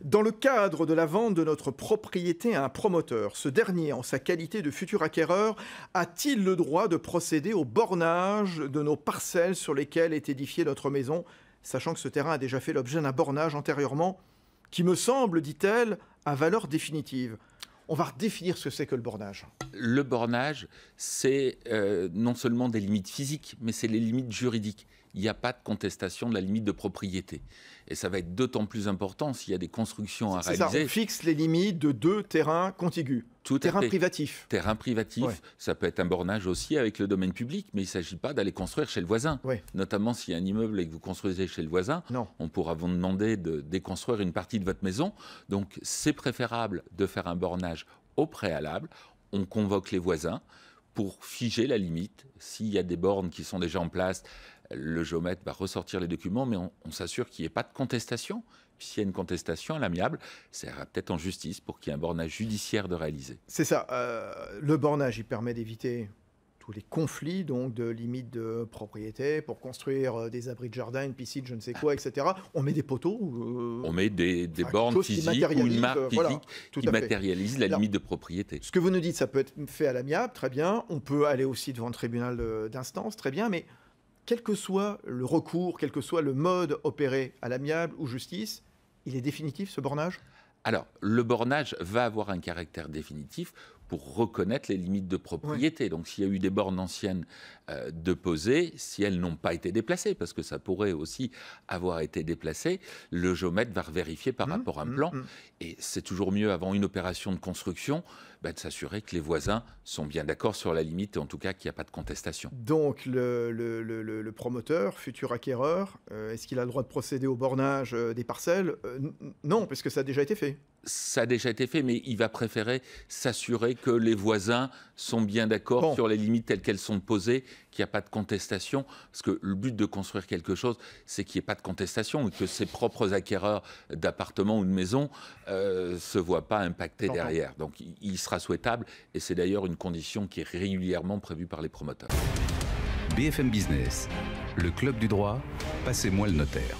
Dans le cadre de la vente de notre propriété à un promoteur, ce dernier, en sa qualité de futur acquéreur, a-t-il le droit de procéder au bornage de nos parcelles sur lesquelles est édifiée notre maison, sachant que ce terrain a déjà fait l'objet d'un bornage antérieurement, qui me semble, dit-elle, à valeur définitive. On va redéfinir ce que c'est que le bornage. Le bornage, c'est non seulement des limites physiques, mais c'est les limites juridiques. Il n'y a pas de contestation de la limite de propriété. Et ça va être d'autant plus important s'il y a des constructions à réaliser. C'est ça, on fixe les limites de 2 terrains contigus. Terrain privatif. Terrain privatif, ouais. Ça peut être un bornage aussi avec le domaine public, mais il ne s'agit pas d'aller construire chez le voisin. Ouais. Notamment s'il y a un immeuble et que vous construisez chez le voisin, non. On pourra vous demander de déconstruire une partie de votre maison. Donc c'est préférable de faire un bornage au préalable. On convoque les voisins pour figer la limite. S'il y a des bornes qui sont déjà en place, le géomètre va ressortir les documents, mais on s'assure qu'il n'y ait pas de contestation. Puis s'il y a une contestation à l'amiable, ça ira peut-être en justice pour qu'il y ait un bornage judiciaire de réaliser. C'est ça. Le bornage, il permet d'éviter tous les conflits donc de limites de propriété pour construire des abris de jardin, une piscine, je ne sais quoi, etc. On met des poteaux. On met des bornes physiques ou une marque physique qui matérialise la limite de propriété. Ce que vous nous dites, ça peut être fait à l'amiable, très bien. On peut aller aussi devant le tribunal d'instance, très bien. Mais quel que soit le recours, quel que soit le mode opéré à l'amiable ou justice, il est définitif ce bornage ? Alors, le bornage va avoir un caractère définitif pour reconnaître les limites de propriété. Ouais. Donc, s'il y a eu des bornes anciennes deposées, si elles n'ont pas été déplacées, parce que ça pourrait aussi avoir été déplacé, le géomètre va vérifier par rapport à un plan. Et c'est toujours mieux, avant une opération de construction, de s'assurer que les voisins sont bien d'accord sur la limite, et en tout cas qu'il n'y a pas de contestation. Donc, le promoteur, futur acquéreur, est-ce qu'il a le droit de procéder au bornage des parcelles ? Non, parce que ça a déjà été fait. Ça a déjà été fait, mais il va préférer s'assurer que les voisins sont bien d'accord sur les limites telles qu'elles sont posées, qu'il n'y a pas de contestation, parce que le but de construire quelque chose, c'est qu'il n'y ait pas de contestation, et que ses propres acquéreurs d'appartements ou de maisons ne se voient pas impactés derrière. Donc il sera souhaitable, et c'est d'ailleurs une condition qui est régulièrement prévue par les promoteurs. BFM Business, le club du droit, passez-moi le notaire.